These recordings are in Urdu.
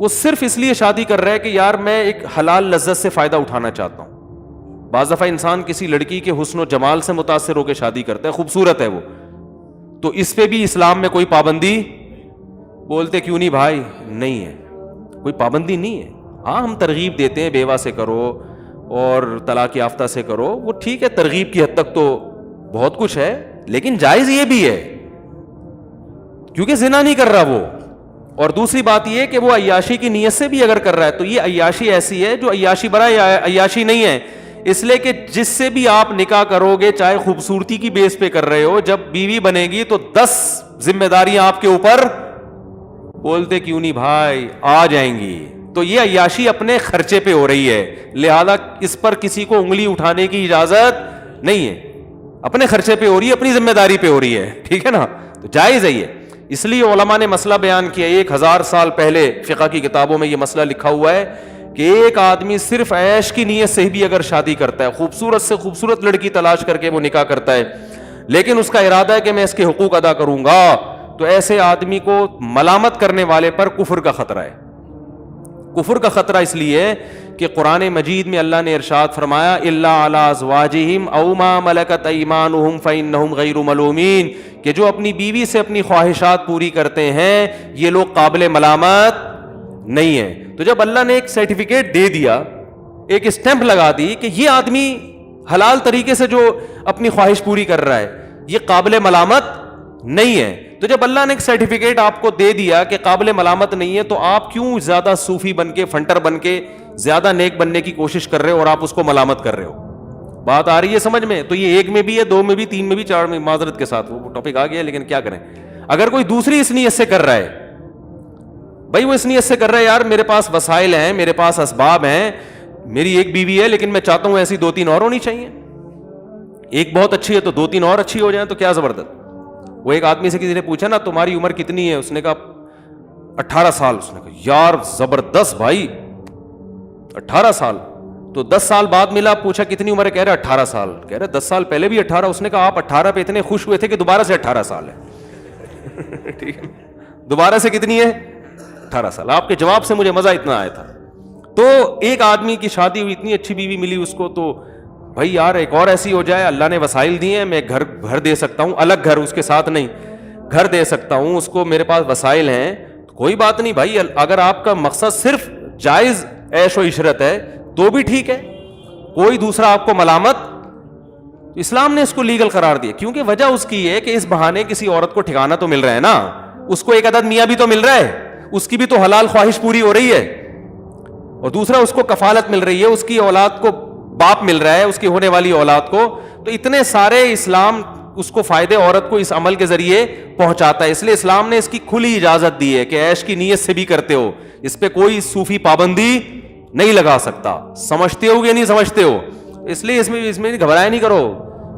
وہ صرف اس لیے شادی کر رہا ہے کہ یار میں ایک حلال لذت سے فائدہ اٹھانا چاہتا ہوں. بعض دفعہ انسان کسی لڑکی کے حسن و جمال سے متاثر ہو کے شادی کرتا ہے, خوبصورت ہے وہ, تو اس پہ بھی اسلام میں کوئی پابندی, بولتے کیوں نہیں بھائی, نہیں ہے, کوئی پابندی نہیں ہے. ہاں ہم ترغیب دیتے ہیں بیوہ سے کرو اور طلاق یافتہ سے کرو, وہ ٹھیک ہے, ترغیب کی حد تک تو بہت کچھ ہے, لیکن جائز یہ بھی ہے کیونکہ زنا نہیں کر رہا وہ. اور دوسری بات یہ کہ وہ عیاشی کی نیت سے بھی اگر کر رہا ہے تو یہ عیاشی ایسی ہے جو عیاشی برا عیاشی نہیں ہے, اس لیے کہ جس سے بھی آپ نکاح کرو گے چاہے خوبصورتی کی بیس پہ کر رہے ہو, جب بیوی بنے گی تو 10 ذمہ داریاں آپ کے اوپر, بولتے کیوں نہیں بھائی, آ جائیں گی. تو یہ عیاشی اپنے خرچے پہ ہو رہی ہے, لہذا اس پر کسی کو انگلی اٹھانے کی اجازت نہیں ہے, اپنے خرچے پہ ہو رہی ہے, اپنی ذمہ داری پہ ہو رہی ہے, ٹھیک ہے نا, تو جائز ہے یہ. اس لیے علماء نے مسئلہ بیان کیا, 1000 سال پہلے فقہ کی کتابوں میں یہ مسئلہ لکھا ہوا ہے کہ ایک آدمی صرف عیش کی نیت سے بھی اگر شادی کرتا ہے, خوبصورت سے خوبصورت لڑکی تلاش کر کے وہ نکاح کرتا ہے, لیکن اس کا ارادہ ہے کہ میں اس کے حقوق ادا کروں گا, تو ایسے آدمی کو ملامت کرنے والے پر کفر کا خطرہ ہے. کفر کا خطرہ اس لیے کہ قرآن مجید میں اللہ نے ارشاد فرمایا الا علی ازواجہم او ما ملکت ایمانہم فانہم غیر ملومین, کہ جو اپنی بیوی سے اپنی خواہشات پوری کرتے ہیں یہ لوگ قابل ملامت نہیں ہیں. تو جب اللہ نے ایک سرٹیفکیٹ دے دیا, ایک اسٹیمپ لگا دی کہ یہ آدمی حلال طریقے سے جو اپنی خواہش پوری کر رہا ہے یہ قابل ملامت نہیں ہے, تو جب اللہ نے ایک سرٹیفکیٹ آپ کو دے دیا کہ قابل ملامت نہیں ہے, تو آپ کیوں زیادہ صوفی بن کے, فنٹر بن کے زیادہ نیک بننے کی کوشش کر رہے ہو اور آپ اس کو ملامت کر رہے ہو؟ بات آ رہی ہے سمجھ میں؟ تو یہ 1 میں بھی ہے, 2 میں بھی, 3 میں بھی, 4 میں, معذرت کے ساتھ وہ ٹاپک آ گیا, لیکن کیا کریں. اگر کوئی دوسری اس نیت سے کر رہا ہے, بھائی وہ اس نیت سے کر رہا ہے یار میرے پاس وسائل ہیں, میرے پاس اسباب ہیں, میری ایک بیوی ہے لیکن میں چاہتا ہوں ایسی 2-3 اور ہونی چاہیے, ایک بہت اچھی ہے تو 2-3 اور اچھی ہو جائیں, تو کیا زبردست. وہ ایک آدمی سے کسی نے پوچھا نا تمہاری عمر کتنی ہے, اس نے کہا 18 سال. اس نے کہا یار زبردست بھائی 18 سال. تو 10 سال بعد ملا, پوچھا کتنی عمر ہے, کہہ رہا 18 سال. کہہ رہا 10 سال پہلے بھی 18. اس نے کہا آپ 18 پہ اتنے خوش ہوئے تھے کہ دوبارہ سے 18 سال ہے. ٹھیک ہے, دوبارہ سے کتنی ہے, 18 سال. آپ کے جواب سے مجھے مزہ اتنا آیا تھا. تو ایک آدمی کی شادی ہوئی, اتنی اچھی بیوی ملی اس کو, تو بھائی یار ایک اور ایسی ہو جائے, اللہ نے وسائل دیے ہیں, میں گھر دے سکتا ہوں, الگ گھر اس کے ساتھ نہیں, گھر دے سکتا ہوں اس کو, میرے پاس وسائل ہیں, کوئی بات نہیں بھائی. اگر آپ کا مقصد صرف جائز عیش و عشرت ہے تو بھی ٹھیک ہے, کوئی دوسرا آپ کو ملامت, اسلام نے اس کو لیگل قرار دیا, کیونکہ وجہ اس کی ہے کہ اس بہانے کسی عورت کو ٹھکانہ تو مل رہا ہے نا, اس کو ایک عدد میاں بھی تو مل رہا ہے, اس کی بھی تو حلال خواہش پوری ہو رہی ہے, اور دوسرا اس کو کفالت مل رہی ہے, اس کی اولاد کو باپ مل رہا ہے, اس کی ہونے والی اولاد کو. تو اتنے سارے اسلام اس کو فائدے عورت کو اس عمل کے ذریعے پہنچاتا ہے, اس لیے اسلام نے اس کی کھلی اجازت دی ہے کہ عیش کی نیت سے بھی کرتے ہو, اس پہ کوئی صوفی پابندی نہیں لگا سکتا. سمجھتے ہو یا نہیں سمجھتے ہو؟ اس لیے اس میں گھبرایا نہیں کرو.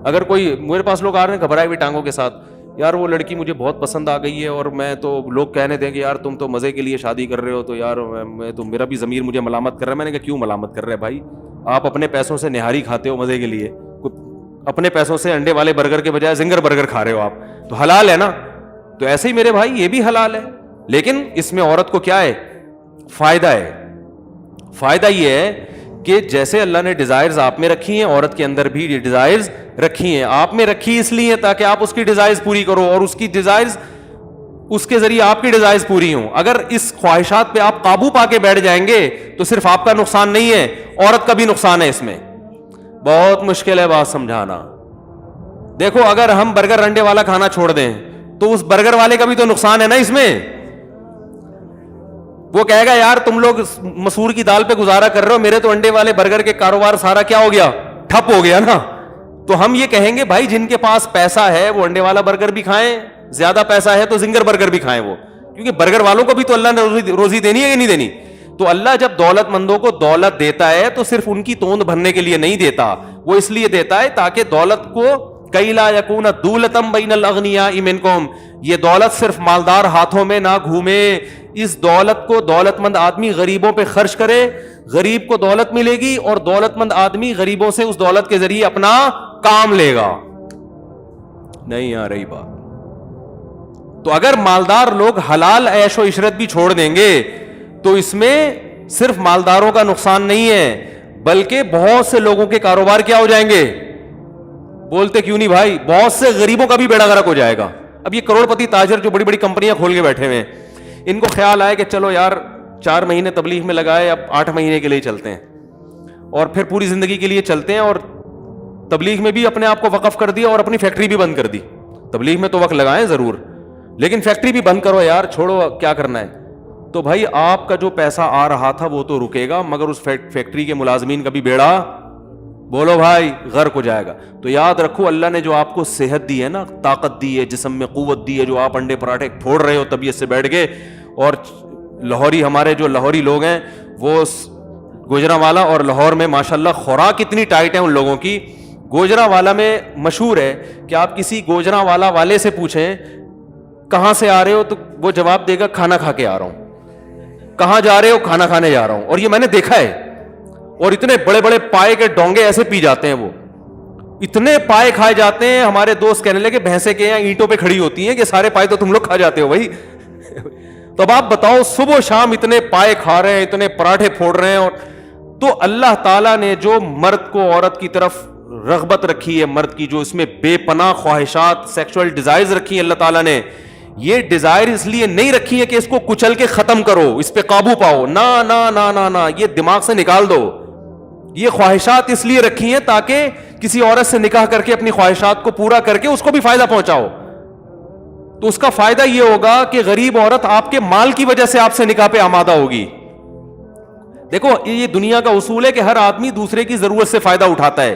اگر کوئی میرے پاس لوگ آ رہے ہیں گھبرائے ہوئی ٹانگوں کے ساتھ, یار وہ لڑکی مجھے بہت پسند آ گئی ہے اور میں تو, لوگ کہنے دیں کہ یار تم تو مزے کے لیے شادی کر رہے ہو, تو یار میں تو, میرا بھی ضمیر مجھے ملامت کر رہا ہے. میں نے کہا کیوں ملامت کر رہا ہے بھائی, آپ اپنے پیسوں سے نہاری کھاتے ہو مزے کے لیے, اپنے پیسوں سے انڈے والے برگر کے بجائے زنگر برگر کھا رہے ہو آپ, تو حلال ہے نا. تو ایسے ہی میرے بھائی یہ بھی حلال ہے, لیکن اس میں عورت کو کیا ہے, فائدہ ہے. فائدہ یہ ہے کہ جیسے اللہ نے ڈیزائرز آپ میں رکھی ہیں, عورت کے اندر بھی ڈیزائرز رکھی ہیں. آپ میں رکھی اس لیے تاکہ آپ اس کی ڈیزائرز پوری کرو, اور اس کی ڈیزائرز, اس کے ذریعے آپ کی ڈیزائرز پوری ہوں. اگر اس خواہشات پہ آپ قابو پا کے بیٹھ جائیں گے تو صرف آپ کا نقصان نہیں ہے, عورت کا بھی نقصان ہے. اس میں بہت مشکل ہے بات سمجھانا. دیکھو اگر ہم برگر انڈے والا کھانا چھوڑ دیں تو اس برگر والے کا بھی تو نقصان ہے نا اس میں. وہ کہے گا یار تم لوگ مسور کی دال پہ گزارا کر رہے ہو, میرے تو انڈے والے برگر کے کاروبار سارا کیا ہو گیا, ٹھپ ہو گیا نا. تو ہم یہ کہیں گے بھائی جن کے پاس پیسہ ہے وہ انڈے والا برگر بھی کھائیں, زیادہ پیسہ ہے تو زنگر برگر بھی کھائیں وہ, کیونکہ برگر والوں کو بھی تو اللہ نے روزی دینی ہے کہ نہیں دینی. تو اللہ جب دولت مندوں کو دولت دیتا ہے تو صرف ان کی توند بھرنے کے لیے نہیں دیتا, وہ اس لیے دیتا ہے تاکہ دولت کو کئی لا یکون دولتم بین الاغنیاء منکم, یہ دولت صرف مالدار ہاتھوں میں نہ گھومے. اس دولت کو دولت مند آدمی غریبوں پہ خرچ کرے, غریب کو دولت ملے گی, اور دولت مند آدمی غریبوں سے اس دولت کے ذریعے اپنا کام لے گا. نہیں آ رہی بات؟ تو اگر مالدار لوگ حلال عیش و عشرت بھی چھوڑ دیں گے تو اس میں صرف مالداروں کا نقصان نہیں ہے بلکہ بہت سے لوگوں کے کاروبار کیا ہو جائیں گے؟ بولتے کیوں نہیں بھائی؟ بہت سے غریبوں کا بھی بیڑا غرق ہو جائے گا. اب یہ کروڑ پتی تاجر جو بڑی بڑی کمپنیاں کھول کے بیٹھے ہوئے ہیں، ان کو خیال آئے کہ چلو یار 4 مہینے تبلیغ میں لگائے، اب 8 مہینے کے لیے چلتے ہیں اور پھر پوری زندگی کے لیے چلتے ہیں، اور تبلیغ میں بھی اپنے آپ کو وقف کر دیا اور اپنی فیکٹری بھی بند کر دی. تبلیغ میں تو وقت لگائیں ضرور، لیکن فیکٹری بھی بند کرو یار، چھوڑو کیا کرنا ہے. تو بھائی آپ کا جو پیسہ آ رہا تھا وہ تو رکے گا، مگر اس فیکٹری کے ملازمین کا بھی بیڑا، بولو بھائی، غرق ہو جائے گا. تو یاد رکھو اللہ نے جو آپ کو صحت دی ہے نا، طاقت دی ہے، جسم میں قوت دی ہے، جو آپ انڈے پراٹھے پھوڑ رہے ہو طبیعت سے بیٹھ کے، اور لاہوری ہمارے جو لاہوری لوگ ہیں وہ گوجرانوالا اور لاہور میں ماشاءاللہ خوراک اتنی ٹائٹ ہے ان لوگوں کی. گوجرانوالا میں مشہور ہے کہ آپ کسی گوجرانوالا والے سے پوچھیں کہاں سے آ رہے ہو تو وہ جواب دے گا کھانا کھا کے آ رہا ہوں. کہاں جا رہے ہو؟ کھانا کھانے جا رہا ہوں. اور یہ میں نے دیکھا ہے، اور اتنے بڑے بڑے پائے کے ڈونگے ایسے پی جاتے ہیں، وہ اتنے پائے کھائے جاتے ہیں. ہمارے دوست کہنے لگے بھینسیں کے یہاں اینٹوں پہ کھڑی ہوتی ہیں کہ سارے پائے تو تم لوگ کھا جاتے ہو بھائی. تو اب آپ بتاؤ، صبح و شام اتنے پائے کھا رہے ہیں، اتنے پراٹھے پھوڑ رہے ہیں. اور تو اللہ تعالیٰ نے جو مرد کو عورت کی طرف رغبت رکھی ہے، مرد کی جو اس میں بے پناہ خواہشات، سیکسول ڈیزائرز رکھی ہیں، اللہ تعالیٰ نے یہ ڈیزائر اس لیے نہیں رکھی ہے کہ اس کو کچل کے ختم کرو، اس پہ قابو پاؤ، نہ نہ نہ نہ نہ، یہ دماغ سے نکال دو. یہ خواہشات اس لیے رکھی ہیں تاکہ کسی عورت سے نکاح کر کے اپنی خواہشات کو پورا کر کے اس کو بھی فائدہ پہنچاؤ. تو اس کا فائدہ یہ ہوگا کہ غریب عورت آپ کے مال کی وجہ سے آپ سے نکاح پہ آمادہ ہوگی. دیکھو یہ دنیا کا اصول ہے کہ ہر آدمی دوسرے کی ضرورت سے فائدہ اٹھاتا ہے.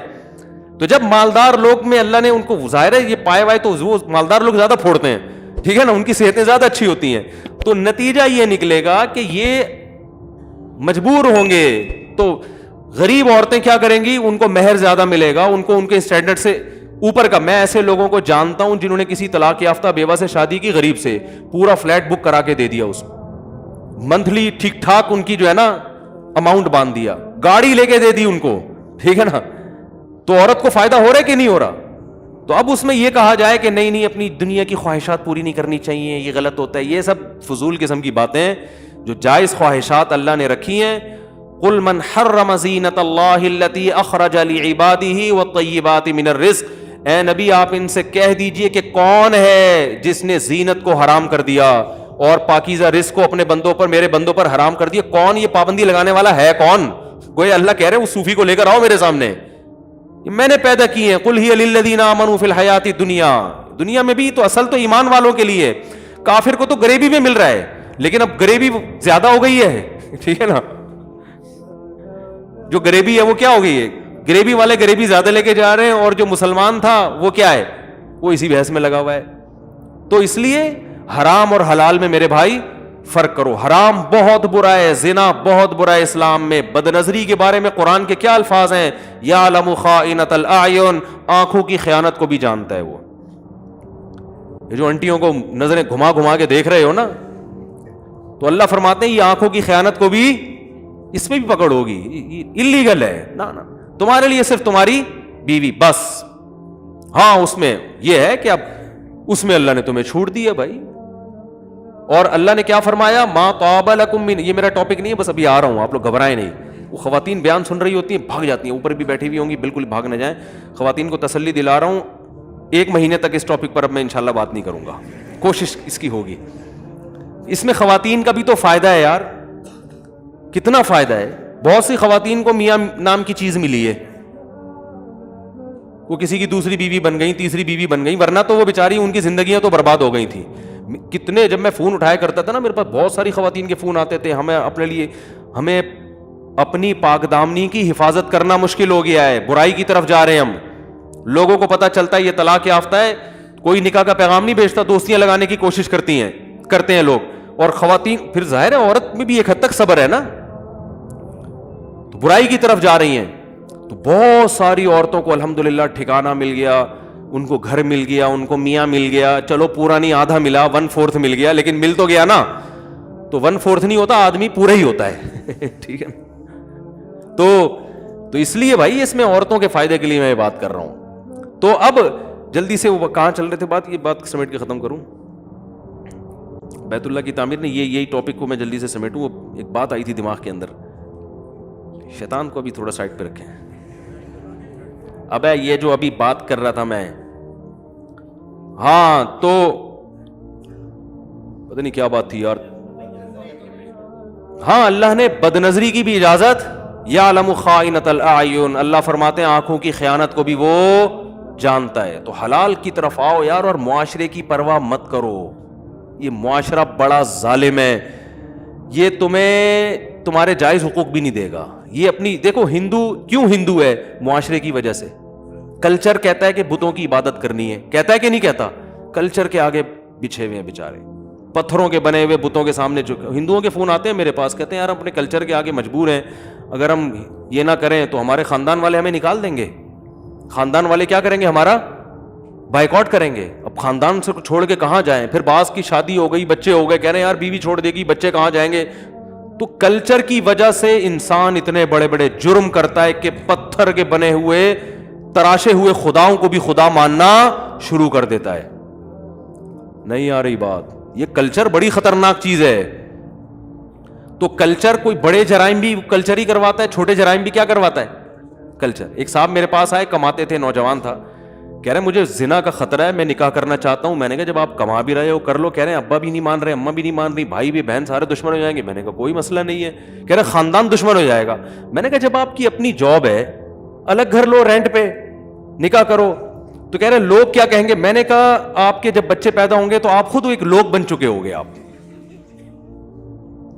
تو جب مالدار لوگ میں اللہ نے ان کو، ظاہر ہے یہ پائے وائے تو وہ مالدار لوگ زیادہ پھوڑتے ہیں، ٹھیک ہے نا، ان کی صحتیں زیادہ اچھی ہوتی ہیں. تو نتیجہ یہ نکلے گا کہ یہ مجبور ہوں گے. تو غریب عورتیں کیا کریں گی؟ ان کو مہر زیادہ ملے گا، ان کو ان کے اسٹینڈرڈ سے اوپر کا. میں ایسے لوگوں کو جانتا ہوں جنہوں نے کسی طلاق یافتہ بیوہ سے شادی کی، غریب سے پورا فلیٹ بک کرا کے دے دیا، اس کو منتھلی ٹھیک ٹھاک ان کی جو ہے نا اماؤنٹ باندھ دیا، گاڑی لے کے دے دی ان کو، ٹھیک ہے نا. تو عورت کو فائدہ ہو رہا ہے کہ نہیں ہو رہا؟ تو اب اس میں یہ کہا جائے کہ نہیں نہیں اپنی دنیا کی خواہشات پوری نہیں کرنی چاہیے، یہ غلط ہوتا ہے. یہ سب فضول قسم کی باتیں. جو جائز خواہشات اللہ نے رکھی ہیں، قل من حرم زینت اللہ التی اخرج لعباده والطیبات من الرزق، اے نبی آپ ان سے کہہ دیجئے کہ کون ہے جس نے زینت کو حرام کر دیا اور پاکیزہ رزق کو اپنے بندوں پر، میرے بندوں پر حرام کر دیا. کون یہ پابندی لگانے والا ہے؟ کون؟ گویا اللہ کہہ رہے ہیں اس صوفی کو لے کر آؤ میرے سامنے، میں نے پیدا کی ہیں. قل ہی للذین آمنوا فی الحیات الدنیا، دنیا میں بھی تو اصل تو ایمان والوں کے لیے. کافر کو تو غریبی میں مل رہا ہے، لیکن اب غریبی زیادہ ہو گئی ہے، ٹھیک ہے نا. جو غریبی ہے وہ کیا ہو گئی ہے؟ غریبی والے غریبی زیادہ لے کے جا رہے ہیں، اور جو مسلمان تھا وہ کیا ہے؟ وہ اسی بحث میں لگا ہوا ہے. تو اس لیے حرام اور حلال میں میرے بھائی فرق کرو. حرام بہت برا ہے، زنا بہت برا ہے اسلام میں. بد نظری کے بارے میں قرآن کے کیا الفاظ ہیں؟ یعلم خائنۃ الاعین، آنکھوں کی خیانت کو بھی جانتا ہے وہ. یہ جو انٹیوں کو نظریں گھما گھما کے دیکھ رہے ہو نا، تو اللہ فرماتے ہیں یہ آنکھوں کی خیانت کو بھی، اس میں بھی پکڑ ہوگی، اللیگل ہے. نا نا، تمہارے لیے صرف تمہاری بیوی بس. ہاں اس میں یہ ہے کہ اب اس میں اللہ نے تمہیں چھوٹ دی ہے بھائی. اور اللہ نے کیا فرمایا؟ ما طاب لکم من، یہ میرا ٹاپک نہیں ہے، بس ابھی آ رہا ہوں، آپ لوگ گھبرائیں نہیں. وہ خواتین بیان سن رہی ہوتی ہیں بھاگ جاتی ہیں، اوپر بھی بیٹھی ہوئی ہوں گی، بالکل بھاگ نہ جائیں. خواتین کو تسلی دلا رہا ہوں، 1 مہینے تک اس ٹاپک پر اب میں انشاءاللہ بات نہیں کروں گا، کوشش اس کی ہوگی. اس میں خواتین کا بھی تو فائدہ ہے یار، کتنا فائدہ ہے. بہت سی خواتین کو میاں نام کی چیز ملی ہے، وہ کسی کی دوسری بیوی بن گئی، تیسری بیوی بن گئی، ورنہ تو وہ بیچاری ان کی زندگیاں تو برباد ہو گئی تھیں. کتنے، جب میں فون اٹھایا کرتا تھا نا، میرے پاس بہت ساری خواتین کے فون آتے تھے. ہمیں اپنے لیے، ہمیں اپنی پاک دامنی کی حفاظت کرنا مشکل ہو گیا ہے، برائی کی طرف جا رہے ہیں ہم. لوگوں کو پتہ چلتا ہے یہ طلاق یافتہ ہے، کوئی نکاح کا پیغام نہیں بھیجتا، دوستیاں لگانے کی کوشش کرتے ہیں لوگ. اور خواتین پھر ظاہر ہے عورت میں بھی ایک حد تک صبر ہے نا، تو برائی کی طرف جا رہی ہیں. تو بہت ساری عورتوں کو الحمدللہ ٹھکانہ مل گیا، ان کو گھر مل گیا، ان کو میاں مل گیا. چلو پورا نہیں، آدھا ملا، 1/4 مل گیا، لیکن مل تو گیا نا. تو 1/4 نہیں ہوتا، آدمی پورا ہی ہوتا ہے. ٹھیک ہے. تو اس لیے بھائی اس میں عورتوں کے فائدے کے لیے میں بات کر رہا ہوں. تو اب جلدی سے وہ کہاں چل رہے تھے بات، یہ بات سمیٹ کے ختم کروں. بیت اللہ کی تعمیر نے یہی ٹاپک کو میں جلدی سے سمیٹوں. وہ ایک بات آئی تھی دماغ کے اندر, شیطان کو ابھی تھوڑا سائڈ پہ رکھیں. اب یہ جو ابھی بات کر رہا تھا میں, ہاں تو پتہ نہیں کیا بات تھی یار. ہاں, اللہ نے بد نظری کی بھی اجازت, یعلم خائنۃ الاعین, اللہ فرماتے ہیں آنکھوں کی خیانت کو بھی وہ جانتا ہے. تو حلال کی طرف آؤ یار, اور معاشرے کی پرواہ مت کرو. یہ معاشرہ بڑا ظالم ہے, یہ تمہیں تمہارے جائز حقوق بھی نہیں دے گا. یہ اپنی دیکھو, ہندو کیوں ہندو ہے؟ معاشرے کی وجہ سے. کلچر کہتا ہے کہ بتوں کی عبادت کرنی ہے, کہتا ہے کہ نہیں کہتا؟ کلچر کے آگے بچھے ہوئے ہیں بیچارے, پتھروں کے بنے ہوئے بتوں کے سامنے. جو ہندوؤں کے فون آتے ہیں میرے پاس, کہتے ہیں یار ہم اپنے کلچر کے آگے مجبور ہیں, اگر ہم یہ نہ کریں تو ہمارے خاندان والے ہمیں نکال دیں گے. خاندان والے کیا کریں گے؟ ہمارا بائیکاٹ کریں گے. اب خاندان سے چھوڑ کے کہاں جائیں؟ پھر بعض کی شادی ہو گئی, بچے ہو گئے, کہہ رہے ہیں یار بیوی چھوڑ دے گی, بچے کہاں جائیں گے؟ تو کلچر کی وجہ سے انسان اتنے بڑے بڑے جرم کرتا ہے کہ پتھر کے بنے ہوئے تراشے ہوئے خداؤں کو بھی خدا ماننا شروع کر دیتا ہے. نہیں آ رہی بات؟ یہ کلچر بڑی خطرناک چیز ہے. تو کلچر کوئی بڑے جرائم بھی کلچر ہی کرواتا ہے, چھوٹے جرائم بھی کیا کرواتا ہے؟ کلچر. ایک صاحب میرے پاس آئے, کماتے تھے, نوجوان تھا, کہہ رہے ہیں مجھے زنا کا خطرہ ہے, میں نکاح کرنا چاہتا ہوں. میں نے کہا جب آپ کما بھی رہے ہو کر لو. کہہ رہے ہیں ابا بھی نہیں مان رہے, اماں بھی نہیں مان رہی, بھائی بھی, بہن سارے دشمن ہو جائیں گے. میں نے کہا کوئی مسئلہ نہیں ہے. کہہ رہے خاندان دشمن ہو جائے گا. میں نے کہا جب آپ کی اپنی جاب ہے, الگ گھر لو رینٹ پہ, نکاح کرو. تو کہہ رہے لوگ کیا کہیں گے. میں نے کہا آپ کے جب بچے پیدا ہوں گے تو آپ خود ایک لوگ بن چکے ہوگے. آپ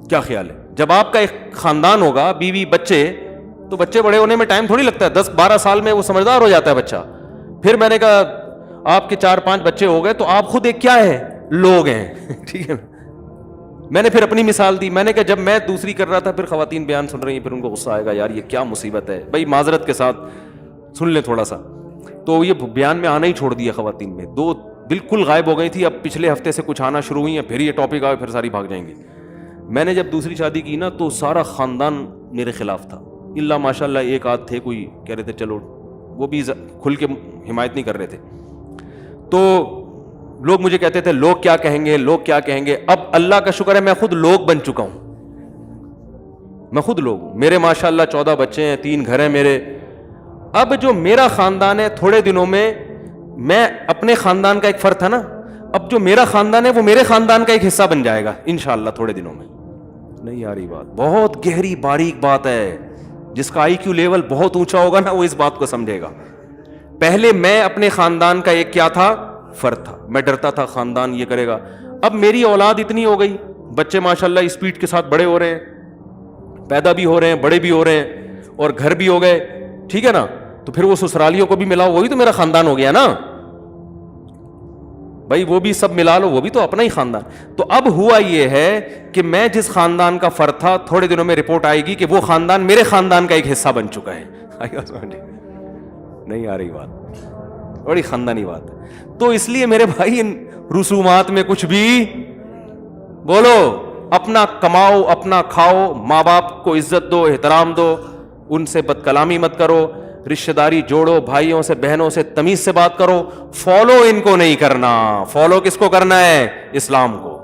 کیا خیال ہے؟ جب آپ کا ایک خاندان ہوگا, بیوی بچے, تو بچے بڑے ہونے میں ٹائم تھوڑی لگتا ہے, 10-12 سال میں وہ سمجھدار ہو جاتا ہے بچہ. پھر میں نے کہا آپ کے 4-5 بچے ہو گئے تو آپ خود ایک کیا ہے؟ لوگ ہیں. ٹھیک ہے. میں نے پھر اپنی مثال دی. میں نے کہا جب میں دوسری کر رہا تھا, پھر خواتین بیان سن رہی ہیں, پھر ان کو غصہ آئے گا یار یہ کیا مصیبت ہے. بھائی معذرت کے ساتھ سن لیں تھوڑا سا. تو یہ بیان میں آنا ہی چھوڑ دیا خواتین میں. 2 بالکل غائب ہو گئی تھی, اب پچھلے ہفتے سے کچھ آنا شروع ہوئی ہیں, پھر یہ ٹاپک آئے, پھر ساری بھاگ جائیں گی. میں نے جب دوسری شادی کی نا تو سارا خاندان میرے خلاف تھا, اللہ ماشاء اللہ ایک آدھ تھے کوئی کہہ رہے تھے چلو, وہ بھی کھل کے حمایت نہیں کر رہے تھے. تو لوگ مجھے کہتے تھے لوگ کیا کہیں گے, لوگ کیا کہیں گے. اب اللہ کا شکر ہے میں خود لوگ بن چکا ہوں, میں خود لوگ ہوں. میرے ماشاء اللہ 14 بچے ہیں, 3 گھر ہیں میرے. اب جو میرا خاندان ہے, تھوڑے دنوں میں میں اپنے خاندان کا ایک فرد تھا نا, اب جو میرا خاندان ہے وہ میرے خاندان کا ایک حصہ بن جائے گا انشاءاللہ تھوڑے دنوں میں. نہیں آ رہی بات؟ بہت گہری باریک بات ہے. جس کا IQ لیول بہت اونچا ہوگا نا وہ اس بات کو سمجھے گا. پہلے میں اپنے خاندان کا ایک کیا تھا؟ فرد تھا. میں ڈرتا تھا خاندان یہ کرے گا. اب میری اولاد اتنی ہو گئی, بچے ماشاءاللہ اسپیڈ کے ساتھ بڑے ہو رہے ہیں, پیدا بھی ہو رہے ہیں, بڑے بھی ہو رہے ہیں, اور گھر بھی ہو گئے. ٹھیک ہے نا. تو پھر وہ سسرالیوں کو بھی ملاؤ, وہی تو میرا خاندان ہو گیا نا بھائی. وہ بھی سب ملا لو, وہ بھی تو اپنا ہی خاندان. تو اب ہوا یہ ہے کہ میں جس خاندان کا فرد تھا, تھوڑے دنوں میں رپورٹ آئے گی کہ وہ خاندان میرے خاندان کا ایک حصہ بن چکا ہے. نہیں آ رہی بات؟ بڑی خاندانی بات ہے. تو اس لیے میرے بھائی ان رسومات میں کچھ بھی بولو, اپنا کماؤ, اپنا کھاؤ, ماں باپ کو عزت دو, احترام دو, ان سے بد کلامی مت کرو, رشتہ داری جوڑو, بھائیوں سے بہنوں سے تمیز سے بات کرو. فالو ان کو نہیں کرنا. فالو کس کو کرنا ہے؟ اسلام کو.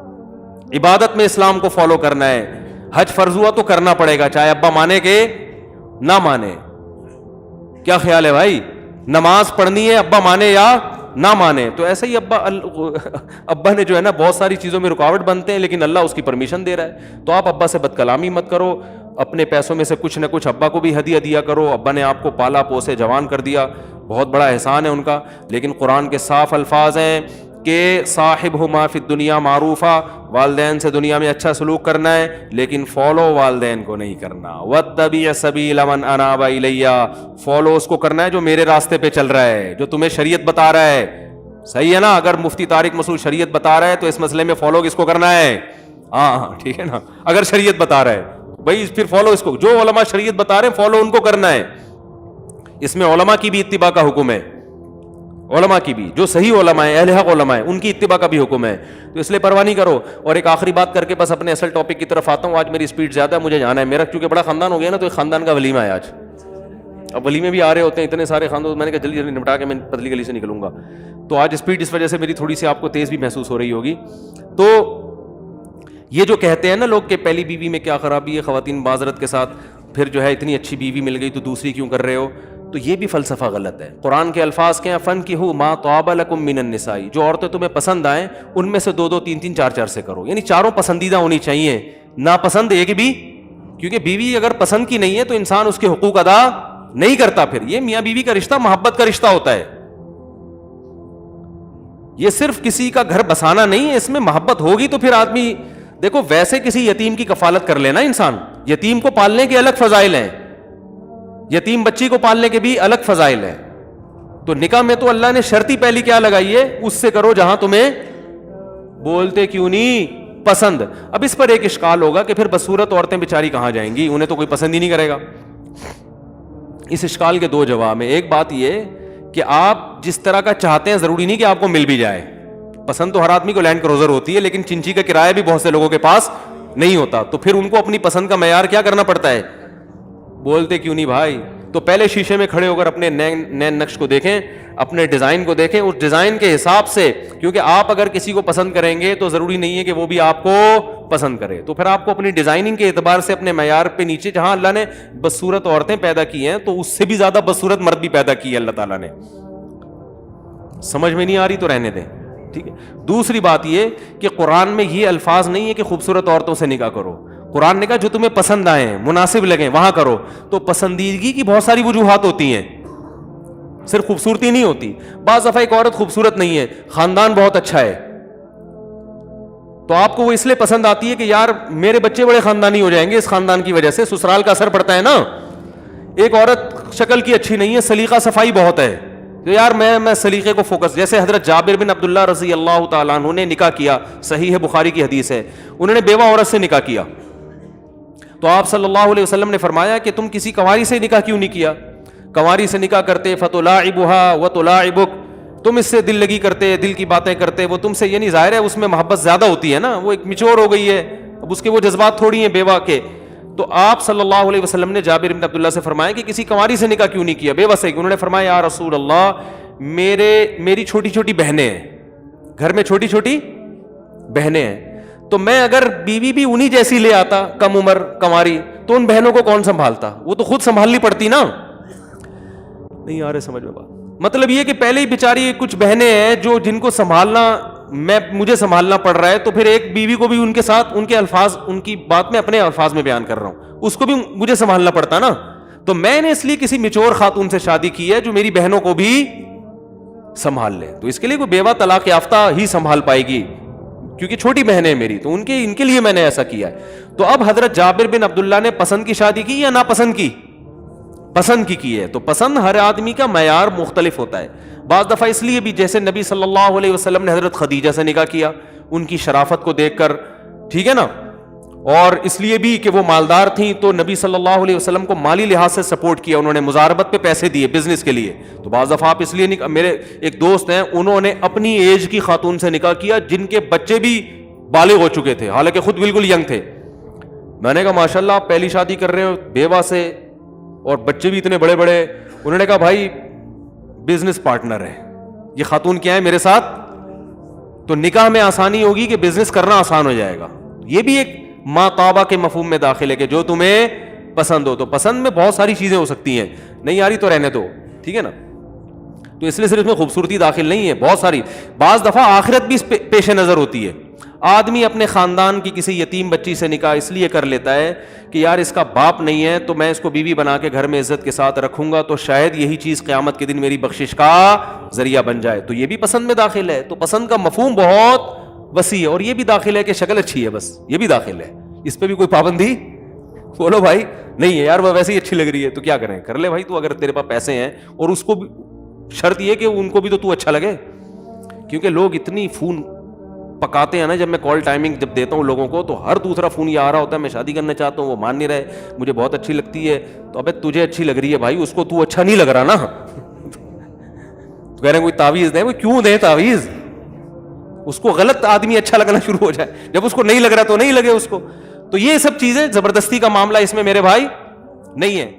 عبادت میں اسلام کو فالو کرنا ہے. حج فرض ہوا تو کرنا پڑے گا, چاہے ابا مانے کہ نہ مانے. کیا خیال ہے بھائی؟ نماز پڑھنی ہے ابا مانے یا نہ مانے. تو ایسے ہی ابا نے جو ہے نا بہت ساری چیزوں میں رکاوٹ بنتے ہیں, لیکن اللہ اس کی پرمیشن دے رہا ہے. تو آپ ابا سے بد کلامی مت کرو, اپنے پیسوں میں سے کچھ نہ کچھ ابا کو بھی ہدیہ دیا کرو. ابا نے آپ کو پالا پوسے جوان کر دیا, بہت بڑا احسان ہے ان کا. لیکن قرآن کے صاف الفاظ ہیں کہ صاحبہما فی الدنیا معروفا, والدین سے دنیا میں اچھا سلوک کرنا ہے, لیکن فالو والدین کو نہیں کرنا. واتبع سبیل من اناب الی, فالو اس کو کرنا ہے جو میرے راستے پہ چل رہا ہے, جو تمہیں شریعت بتا رہا ہے. صحیح ہے نا؟ اگر مفتی طارق مسعود شریعت بتا رہا ہے تو اس مسئلے میں فالو کس کو کرنا ہے؟ ہاں ٹھیک ہے نا. اگر شریعت بتا رہا ہے بھائی پھر فالو اس کو. جو علماء شریعت بتا رہے ہیں فالو ان کو کرنا ہے. اس میں علماء کی بھی اتباع کا حکم ہے, علماء کی بھی, جو صحیح علماء ہیں, اہل حق علماء ہیں, ان کی اتباع کا بھی حکم ہے. تو اس لیے پرواہ نہیں کرو. اور ایک آخری بات کر کے بس اپنے اصل ٹاپک کی طرف آتا ہوں. آج میری اسپیڈ زیادہ ہے, مجھے جانا ہے. میرا کیونکہ بڑا خاندان ہو گیا نا, تو ایک خاندان کا ولیمہ ہے آج. اب ولیمے بھی آ رہے ہوتے ہیں اتنے سارے خاندان. میں نے کہا جلدی جلدی نپٹا کے میں پتلی گلی سے نکلوں گا. تو آج اسپیڈ اس وجہ سے میری تھوڑی سی آپ کو تیز بھی محسوس ہو رہی ہوگی. تو یہ جو کہتے ہیں نا لوگ کہ پہلی بیوی میں کیا خرابی ہے، خواتین معذرت کے ساتھ، پھر جو ہے اتنی اچھی بیوی مل گئی تو دوسری کیوں کر رہے ہو، تو یہ بھی فلسفہ غلط ہے. قرآن کے الفاظ کیا ہیں، فَانْكِحُوا مَا طَابَ لَكُم مِّنَ النِّسَاءِ، جو عورتیں تمہیں پسند آئیں ان میں سے 2 3 3 4 4 سے کرو، یعنی چاروں پسندیدہ ہونی چاہیے، ناپسند ایک بھی، کیونکہ بیوی اگر پسند کی نہیں ہے تو انسان اس کے حقوق ادا نہیں کرتا. پھر یہ میاں بیوی کا رشتہ محبت کا رشتہ ہوتا ہے، یہ صرف کسی کا گھر بسانا نہیں ہے، اس میں محبت ہوگی تو پھر آدمی دیکھو ویسے کسی یتیم کی کفالت کر لینا، انسان یتیم کو پالنے کے الگ فضائل ہیں، یتیم بچی کو پالنے کے بھی الگ فضائل ہیں. تو نکاح میں تو اللہ نے شرط ہی پہلی کیا لگائی ہے، اس سے کرو جہاں تمہیں بولتے کیوں نہیں پسند. اب اس پر ایک اشکال ہوگا کہ پھر بدصورت عورتیں بیچاری کہاں جائیں گی، انہیں تو کوئی پسند ہی نہیں کرے گا. اس اشکال کے 2 جواب ہیں. ایک بات یہ کہ آپ جس طرح کا چاہتے ہیں ضروری نہیں کہ آپ کو مل بھی جائے. پسند تو ہر آدمی کو لینڈ کروزر ہوتی ہے، لیکن چنچی کا کرایہ بھی بہت سے لوگوں کے پاس نہیں ہوتا، تو پھر ان کو اپنی پسند کا معیار کیا کرنا پڑتا ہے، بولتے کیوں نہیں بھائی. تو پہلے شیشے میں کھڑے ہو کر اپنے نین نقش کو دیکھیں، اپنے ڈیزائن کو دیکھیں، اس ڈیزائن کے حساب سے، کیونکہ آپ اگر کسی کو پسند کریں گے تو ضروری نہیں ہے کہ وہ بھی آپ کو پسند کرے. تو پھر آپ کو اپنی ڈیزائننگ کے اعتبار سے اپنے معیار پہ نیچے، جہاں اللہ نے بدصورت عورتیں پیدا کی ہیں تو اس سے بھی زیادہ بدصورت مرد بھی پیدا کی ہے اللہ تعالیٰ نے. سمجھ میں نہیں آ رہی تو رہنے دیں، ٹھیک ہے. دوسری بات یہ کہ قرآن میں یہ الفاظ نہیں ہے کہ خوبصورت عورتوں سے نکاح کرو. قرآن نے کہا جو تمہیں پسند آئیں، مناسب لگیں وہاں کرو. تو پسندیدگی کی بہت ساری وجوہات ہوتی ہیں، صرف خوبصورتی نہیں ہوتی. بعض دفعہ ایک عورت خوبصورت نہیں ہے، خاندان بہت اچھا ہے، تو آپ کو وہ اس لیے پسند آتی ہے کہ یار میرے بچے بڑے خاندانی ہو جائیں گے اس خاندان کی وجہ سے. سسرال کا اثر پڑتا ہے نا. ایک عورت شکل کی اچھی نہیں ہے، سلیقہ صفائی بہت ہے، تو یار میں سلیقے کو فوکس. جیسے حضرت جابر بن عبداللہ رضی اللہ تعالیٰ عنہ نے نکاح کیا، صحیح ہے بخاری کی حدیث ہے، انہوں نے بیوہ عورت سے نکاح کیا. تو آپ صلی اللہ علیہ وسلم نے فرمایا کہ تم کسی کنواری سے نکاح کیوں نہیں کیا؟ کنواری سے نکاح کرتے فتلاعبها وتلاعبک، تم اس سے دل لگی کرتے، دل کی باتیں کرتے، وہ تم سے، یعنی ظاہر ہے اس میں محبت زیادہ ہوتی ہے نا، وہ ایک میچور ہو گئی ہے، اب اس کے وہ جذبات تھوڑی ہیں بیوہ کے. تو آپ صلی اللہ علیہ وسلم نے جابر بن عبداللہ سے فرمایا کہ کسی کنواری سے نکاح کیوں نہیں کیا، بیوہ سے. انہوں نے فرمایا یا رسول اللہ میری چھوٹی چھوٹی بہنیں ہیں، گھر میں چھوٹی چھوٹی بہنیں ہیں، تو میں اگر بیوی بھی انہی جیسی لے آتا کم عمر کنواری تو ان بہنوں کو کون سنبھالتا، وہ تو خود سنبھالنی پڑتی نا. نہیں آ رہے سمجھ میں بات. مطلب یہ کہ پہلے ہی بیچاری کچھ بہنیں ہیں جو جن کو سنبھالنا مجھے سنبھالنا پڑ رہا ہے، تو پھر ایک بیوی کو بھی ان کے ساتھ ان کے الفاظ، ان کی بات میں اپنے الفاظ میں بیان کر رہا ہوں، اس کو بھی مجھے سنبھالنا پڑتا نا. تو میں نے اس لیے کسی میچور خاتون سے شادی کی ہے جو میری بہنوں کو بھی سنبھال لے. تو اس کے لیے کوئی بیوہ طلاق یافتہ ہی سنبھال پائے گی، کیونکہ چھوٹی بہنیں میری، تو ان کے لیے میں نے ایسا کیا ہے. تو اب حضرت جابر بن عبداللہ نے پسند کی شادی کی یا ناپسند کی؟ پسند کی ہے. تو پسند ہر آدمی کا معیار مختلف ہوتا ہے. بعض دفعہ اس لیے بھی جیسے نبی صلی اللہ علیہ وسلم نے حضرت خدیجہ سے نکاح کیا ان کی شرافت کو دیکھ کر، ٹھیک ہے نا، اور اس لیے بھی کہ وہ مالدار تھیں تو نبی صلی اللہ علیہ وسلم کو مالی لحاظ سے سپورٹ کیا، انہوں نے مزاربت پہ پیسے دیے بزنس کے لیے. تو بعض دفعہ آپ اس لیے میرے ایک دوست ہیں، انہوں نے اپنی ایج کی خاتون سے نکاح کیا جن کے بچے بھی بالغ ہو چکے تھے، حالانکہ خود بالکل ینگ تھے. میں نے کہا ماشاءاللہ آپ پہلی شادی کر رہے ہو بیوہ سے اور بچے بھی اتنے بڑے بڑے. انہوں نے کہا بھائی بزنس پارٹنر ہے، یہ خاتون کیا ہے میرے ساتھ، تو نکاح میں آسانی ہوگی کہ بزنس کرنا آسان ہو جائے گا. یہ بھی ایک ما طابہ کے مفہوم میں داخل ہے کہ جو تمہیں پسند ہو. تو پسند میں بہت ساری چیزیں ہو سکتی ہیں، نہیں آ رہی تو رہنے دو، ٹھیک ہے نا. تو اس لیے صرف میں خوبصورتی داخل نہیں ہے، بہت ساری. بعض دفعہ آخرت بھی پیش نظر ہوتی ہے. آدمی اپنے خاندان کی کسی یتیم بچی سے نکاح اس لیے کر لیتا ہے کہ یار اس کا باپ نہیں ہے تو میں اس کو بیوی بنا کے گھر میں عزت کے ساتھ رکھوں گا تو شاید یہی چیز قیامت کے دن میری بخشش کا ذریعہ بن جائے. تو یہ بھی پسند میں داخل ہے. تو پسند کا مفہوم بہت وسیع ہے. اور یہ بھی داخل ہے کہ شکل اچھی ہے، بس یہ بھی داخل ہے، اس پہ بھی کوئی پابندی بولو بھائی نہیں ہے، یار وہ ویسے ہی اچھی لگ رہی ہے تو کیا کریں، کر لے بھائی تو، اگر تیرے پاس پیسے ہیں. اور اس کو بھی شرط یہ کہ ان کو بھی تو اچھا لگے، کیونکہ لوگ اتنی فون پکاتے ہیں نا. جب میں کال ٹائمنگ جب دیتا ہوں لوگوں کو تو ہر دوسرا فون یہ آ رہا ہوتا ہے میں شادی کرنا چاہتا ہوں، وہ مان نہیں رہے، مجھے بہت اچھی لگتی ہے. تو ابے تجھے اچھی لگ رہی ہے بھائی، اس کو تو اچھا نہیں لگ رہا نا. تو کہہ رہے ہیں کوئی تعویذ دیں. وہ کیوں دیں تعویذ؟ اس کو غلط آدمی اچھا لگنا شروع ہو جائے، جب اس کو نہیں لگ رہا تو نہیں لگے اس کو. تو یہ سب چیزیں زبردستی کا معاملہ اس میں میرے بھائی نہیں ہے.